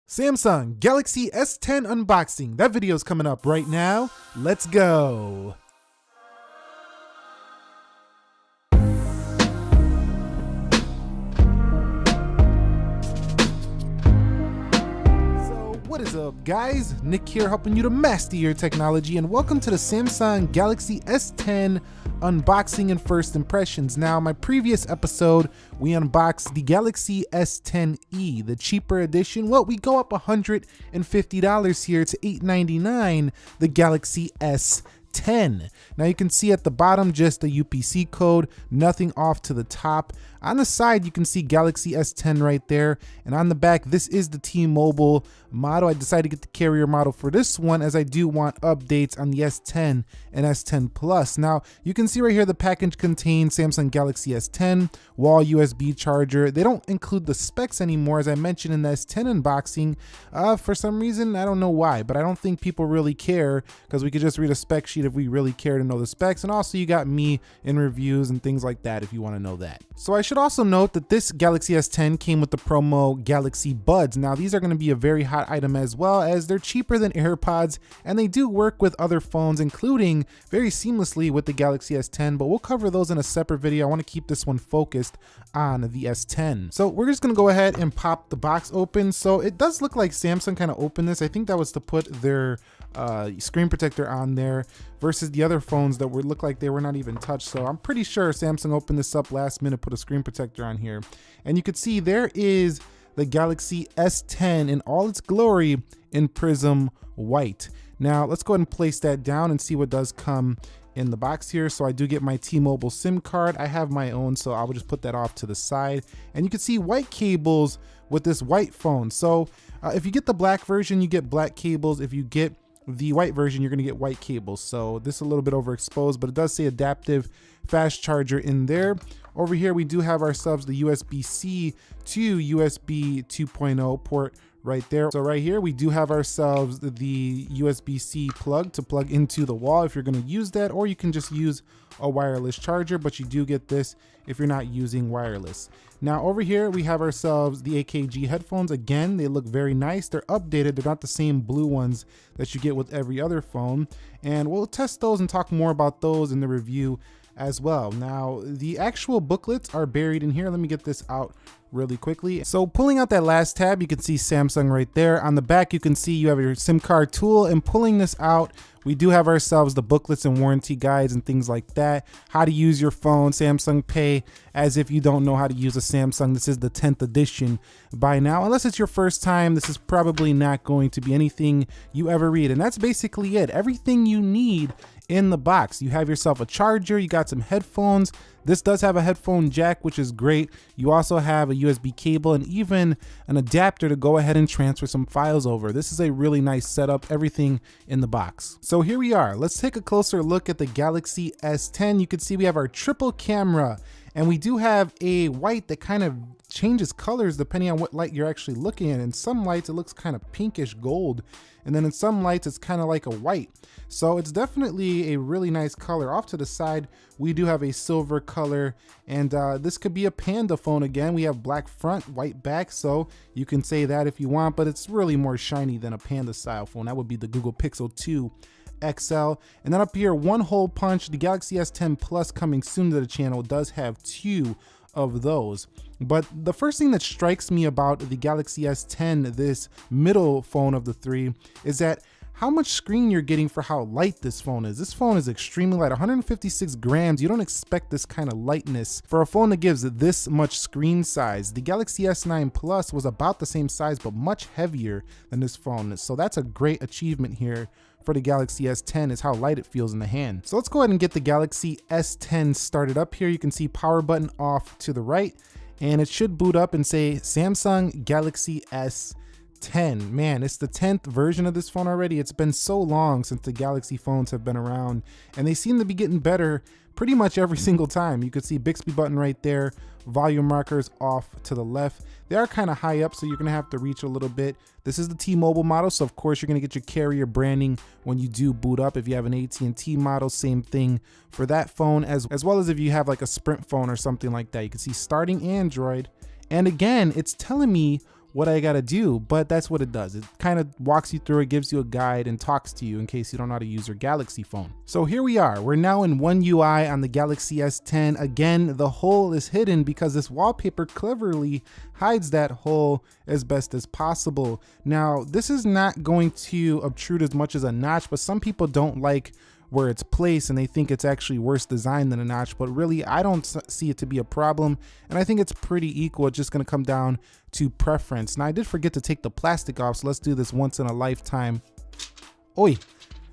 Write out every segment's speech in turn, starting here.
Samsung Galaxy S10 unboxing. That video is coming up right now. Let's go. What is up, guys? Nick here, helping you to master your technology, and welcome to the Samsung Galaxy S10 unboxing and first impressions. Now, my previous episode, we unboxed the Galaxy S10e, the cheaper edition. Well, we go up $150 here to $899, the Galaxy S10. Now you can see at the bottom just the UPC code, nothing off to the top. On the side you can see Galaxy S10 right there, and on the back this is the T-Mobile model. I decided to get the carrier model for this one as I do want updates on the S10 and S10 Plus. Now you can see right here the package contains Samsung Galaxy S10, wall USB charger. They don't include the specs anymore, as I mentioned in the S10 unboxing. For some reason, I don't know why, but I don't think people really care, because we could just read a spec sheet if we really care to know the specs. And also you got me in reviews and things like that if you want to know that. So I should also note that this Galaxy S10 came with the promo Galaxy Buds. Now these are going to be a very hot item, as well as they're cheaper than AirPods, and they do work with other phones, including very seamlessly with the Galaxy S10, but we'll cover those in a separate video. I want to keep this one focused on the S10. So we're just going to go ahead and pop the box open. So it does look like Samsung kind of opened this. I think that was to put their screen protector on there, versus the other phones that would look like they were not even touched. So I'm pretty sure Samsung opened this up last minute, put a screen protector on here, and you could see there is the Galaxy S10 in all its glory in Prism White. Now let's go ahead and place that down and see what does come in the box here. So I do get my T-Mobile SIM card. I have my own, so I will just put that off to the side, and you can see white cables with this white phone. So if you get the black version, you get black cables. If you get the white version, you're going to get white cables. So this is a little bit overexposed, but it does say adaptive fast charger in there. Over here we do have ourselves the USB-C to USB 2.0 port right there. So right here we do have ourselves the USB-C plug to plug into the wall if you're going to use that, or you can just use a wireless charger, but you do get this if you're not using wireless. Now over here we have ourselves the AKG headphones. Again, they look very nice. They're updated. They're not the same blue ones that you get with every other phone, and we'll test those and talk more about those in the review as well. Now the actual booklets are buried in here. Let me get this out really quickly. So pulling out that last tab, you can see Samsung right there. On the back you can see you have your SIM card tool, and pulling this out we do have ourselves the booklets and warranty guides and things like that. How to use your phone, Samsung Pay, as if you don't know how to use a Samsung. This is the 10th edition by now. Unless it's your first time, this is probably not going to be anything you ever read. And that's basically it. Everything you need in the box. You have yourself a charger, you got some headphones. This does have a headphone jack, which is great. You also have a USB cable and even an adapter to go ahead and transfer some files over. This is a really nice setup, everything in the box. So here we are. Let's take a closer look at the Galaxy S10. You can see we have our triple camera, and we do have a white that kind of changes colors depending on what light you're actually looking at. In some lights it looks kind of pinkish gold, and then in some lights it's kind of like a white. So it's definitely a really nice color. Off to the side we do have a silver color, and this could be a Panda phone again. We have black front, white back, so you can say that if you want, but it's really more shiny than a Panda style phone. That would be the Google Pixel 2 XL. And then up here, one hole punch, the Galaxy S10 Plus coming soon to the channel does have two of those. But the first thing that strikes me about the Galaxy S10, this middle phone of the three, is that how much screen you're getting for how light this phone is. This phone is extremely light, 156 grams. You don't expect this kind of lightness for a phone that gives this much screen size. The Galaxy S9 Plus was about the same size, but much heavier than this phone. So that's a great achievement here for the Galaxy S10, is how light it feels in the hand. So let's go ahead and get the Galaxy S10 started up here. You can see power button off to the right, and it should boot up and say Samsung Galaxy S10. Man, it's the 10th version of this phone already. It's been so long since the Galaxy phones have been around, and they seem to be getting better pretty much every single time. You can see Bixby button right there, volume markers off to the left. They are kind of high up, so you're gonna have to reach a little bit. This is the T-Mobile model, so of course you're gonna get your carrier branding when you do boot up. If you have an AT&T model, same thing for that phone, as well as if you have like a Sprint phone or something like that. You can see starting Android, and again, it's telling me what I gotta do, but that's what it does. It kind of walks you through it, gives you a guide, and talks to you in case you don't know how to use your Galaxy phone. So here we are. We're now in One UI on the Galaxy S10. Again, the hole is hidden because this wallpaper cleverly hides that hole as best as possible. Now, this is not going to obtrude as much as a notch, but some people don't like where it's placed and they think it's actually worse design than a notch, but really I don't see it to be a problem, and I think it's pretty equal. It's just going to come down to preference. Now, I did forget to take the plastic off, so let's do this once in a lifetime. Oi,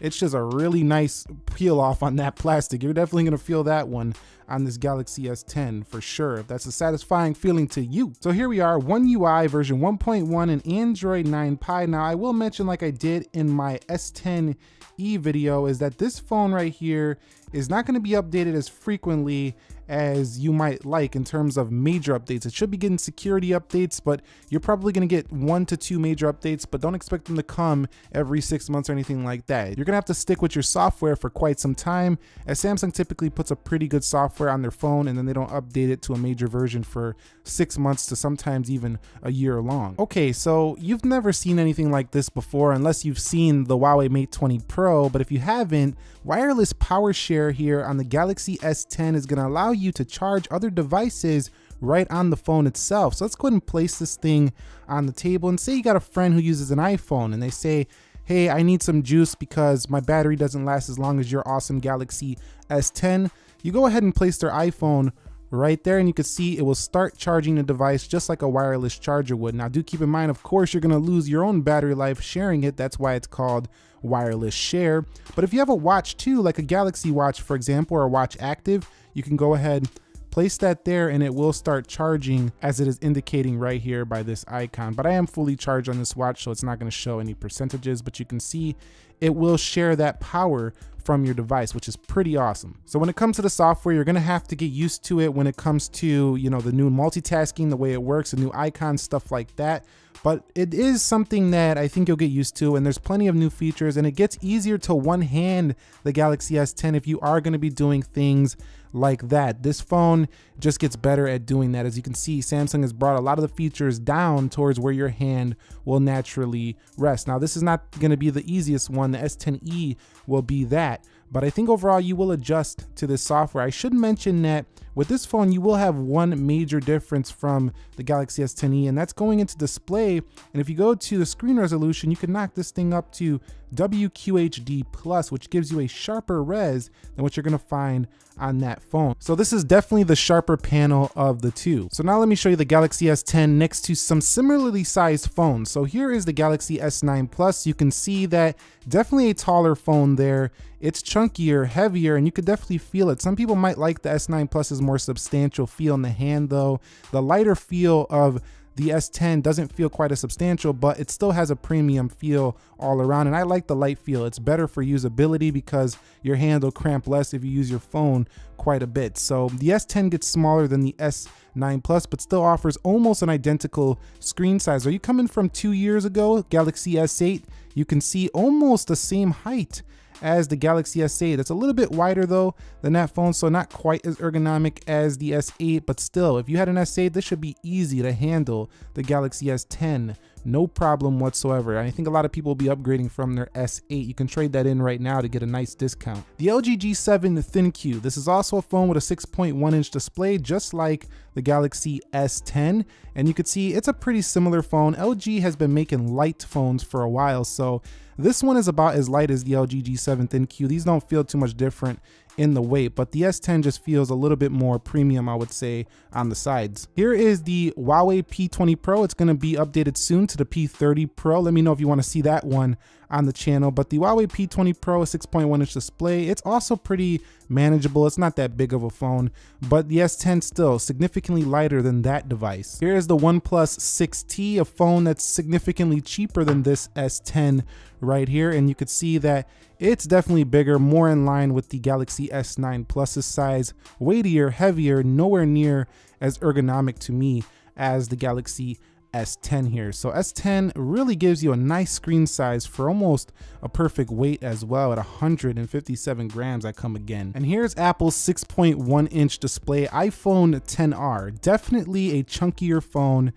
it's just a really nice peel off on that plastic. You're definitely going to feel that one on this Galaxy S10 for sure, if that's a satisfying feeling to you. So here we are, One UI version 1.1 and Android 9 Pie. Now I will mention, like I did in my S10e video, is that this phone right here is not going to be updated as frequently as you might like in terms of major updates. It should be getting security updates, but you're probably going to get 1 to 2 major updates, but don't expect them to come every 6 months or anything like that. You're going to have to stick with your software for quite some time, as Samsung typically puts a pretty good software on their phone and then they don't update it to a major version for 6 months to sometimes even a year long. Okay, so you've never seen anything like this before unless you've seen the Huawei Mate 20 Pro, but if you haven't, wireless power share here on the Galaxy S10 is going to allow you to charge other devices right on the phone itself. So let's go ahead and place this thing on the table, and say you got a friend who uses an iPhone and they say, hey, I need some juice because my battery doesn't last as long as your awesome Galaxy S10. You go ahead and place their iPhone right there, and you can see it will start charging the device just like a wireless charger would. Now do keep in mind, of course, you're going to lose your own battery life sharing it. That's why it's called wireless share. But if you have a watch too, like a Galaxy Watch, for example, or a Watch Active, you can go ahead, place that there, and it will start charging as it is indicating right here by this icon. But I am fully charged on this watch, so it's not going to show any percentages, but you can see it will share that power from your device, which is pretty awesome. So when it comes to the software, you're going to have to get used to it when it comes to, you know, the new multitasking, the way it works, the new icons, stuff like that. But it is something that I think you'll get used to, and there's plenty of new features, and it gets easier to one-hand the Galaxy S10 if you are going to be doing things like that. This phone just gets better at doing that. As you can see, Samsung has brought a lot of the features down towards where your hand will naturally rest. Now, this is not going to be the easiest one. The S10e will be that, but I think overall you will adjust to this software. I should mention that with this phone, you will have one major difference from the Galaxy S10e, and that's going into display. And if you go to the screen resolution, you can knock this thing up to WQHD+, which gives you a sharper res than what you're going to find on that phone. So this is definitely the sharper panel of the two. So now let me show you the Galaxy S10 next to some similarly sized phones. So here is the Galaxy S9 Plus. You can see that definitely a taller phone there. It's chunkier, heavier, and you could definitely feel it. Some people might like the S9 Plus's more substantial feel in the hand though. The lighter feel of the S10 doesn't feel quite as substantial, but it still has a premium feel all around. And I like the light feel. It's better for usability because your hand will cramp less if you use your phone quite a bit. So the S10 gets smaller than the S9 Plus, but still offers almost an identical screen size. Are you coming from 2 years ago, Galaxy S8? You can see almost the same height as the Galaxy S8. It's a little bit wider though than that phone, so not quite as ergonomic as the S8, but still, if you had an S8, this should be easy to handle the Galaxy S10. No problem whatsoever. I think a lot of people will be upgrading from their S8. You can trade that in right now to get a nice discount. The LG G7 ThinQ. This is also a phone with a 6.1-inch display, just like the Galaxy S10. And you can see it's a pretty similar phone. LG has been making light phones for a while, so this one is about as light as the LG G7 ThinQ. These don't feel too much different in the weight, but the S10 just feels a little bit more premium, I would say, on the sides. Here is the Huawei P20 Pro. It's going to be updated soon to the P30 Pro. Let me know if you want to see that one on the channel. But the Huawei P20 Pro, a 6.1-inch display. It's also pretty manageable. It's not that big of a phone, but the S10 still significantly lighter than that device. Here is the OnePlus 6T, a phone that's significantly cheaper than this S10 right here, and you could see that it's definitely bigger, more in line with the Galaxy S9 Plus's size, weightier, heavier, nowhere near as ergonomic to me as the Galaxy S10 here. So S10 really gives you a nice screen size for almost a perfect weight as well. At 157 grams, I come again. And here's Apple's 6.1-inch display iPhone XR. Definitely a chunkier phone.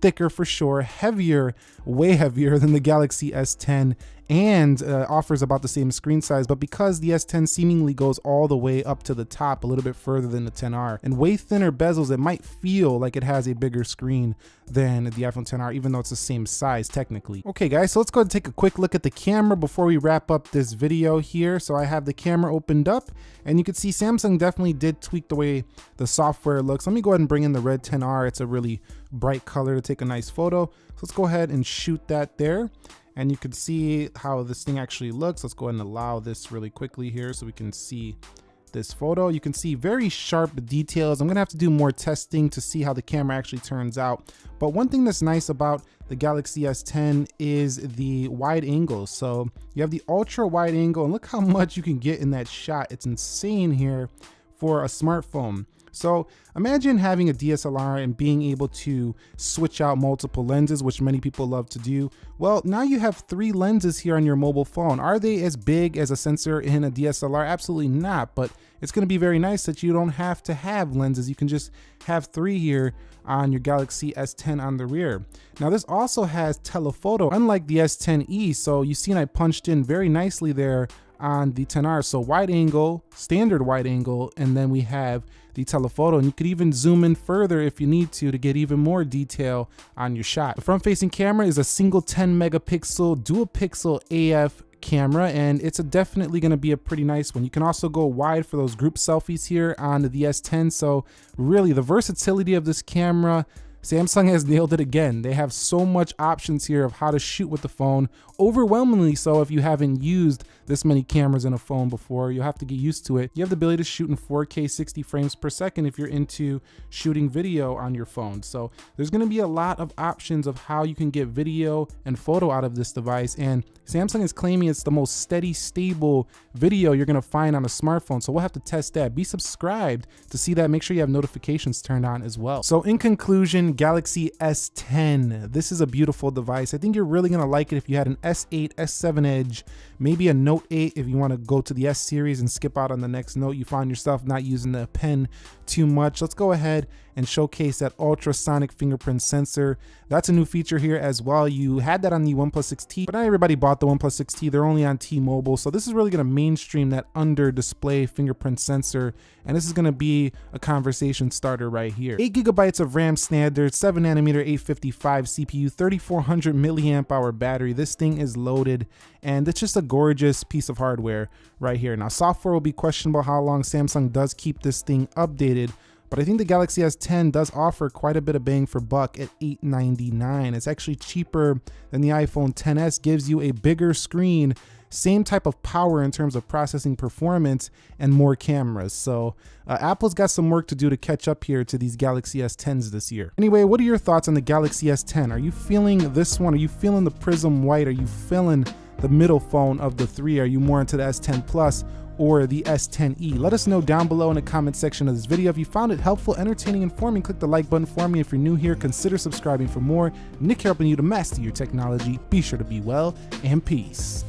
thicker for sure, heavier, way heavier than the Galaxy S10, and offers about the same screen size. But because the S10 seemingly goes all the way up to the top, a little bit further than the XR, and way thinner bezels, it might feel like it has a bigger screen than the iPhone XR, even though it's the same size technically. Okay guys, so let's go ahead and take a quick look at the camera before we wrap up this video here. So I have the camera opened up, and you can see Samsung definitely did tweak the way the software looks. Let me go ahead and bring in the Red 10R. It's a really bright color to take a nice photo. So let's go ahead and shoot that there. And you can see how this thing actually looks. Let's go ahead and allow this really quickly here so we can see this photo. You can see very sharp details. I'm gonna have to do more testing to see how the camera actually turns out. But one thing that's nice about the Galaxy S10 is the wide angle. So you have the ultra wide angle, and look how much you can get in that shot. It's insane here for a smartphone. So imagine having a DSLR and being able to switch out multiple lenses, which many people love to do. Well, now you have 3 lenses here on your mobile phone. Are they as big as a sensor in a DSLR? Absolutely not, but it's gonna be very nice that you don't have to have lenses. You can just have 3 here on your Galaxy S10 on the rear. Now this also has telephoto, unlike the S10e. So you see, I punched in very nicely there on the XR. So wide angle, standard wide angle, and then we have the telephoto, and you could even zoom in further if you need to get even more detail on your shot. The front facing camera is a single 10 megapixel dual pixel AF camera, and it's definitely going to be a pretty nice one. You can also go wide for those group selfies here on the S10. So really the versatility of this camera, Samsung has nailed it again. They have so much options here of how to shoot with the phone, overwhelmingly so if you haven't used this many cameras in a phone before. You'll have to get used to it. You have the ability to shoot in 4K 60 frames per second if you're into shooting video on your phone. So there's gonna be a lot of options of how you can get video and photo out of this device, and Samsung is claiming it's the most steady, stable video you're gonna find on a smartphone. So we'll have to test that. Be subscribed to see that. Make sure you have notifications turned on as well. So in conclusion, Galaxy S10, this is a beautiful device. I think you're really gonna like it if you had an S8, S7 Edge, maybe a Note 8 if you wanna go to the S series and skip out on the next Note. You find yourself not using the pen too much. Let's go ahead and showcase that ultrasonic fingerprint sensor. That's a new feature here as well. You had that on the OnePlus 6T, but not everybody bought the OnePlus 6T. They're only on T-Mobile. So this is really gonna mainstream that under display fingerprint sensor. And this is gonna be a conversation starter right here. 8 gigabytes of RAM standard, 7nm 855 CPU, 3400 milliamp hour battery. This thing is loaded, and it's just a gorgeous piece of hardware right here. Now software will be questionable how long Samsung does keep this thing updated, but I think the Galaxy S10 does offer quite a bit of bang for buck at $899. It's actually cheaper than the iPhone XS, gives you a bigger screen, same type of power in terms of processing performance, and more cameras. So Apple's got some work to do to catch up here to these Galaxy S10s this year. Anyway, what are your thoughts on the Galaxy S10? Are you feeling this one? Are you feeling the Prism White? Are you feeling the middle phone of the 3? Are you more into the S10 Plus or the S10e? Let us know down below in the comment section of this video. If you found it helpful, entertaining, informing, click the like button for me. If you're new here, consider subscribing for more. Nick here helping you to master your technology. Be sure to be well, and peace.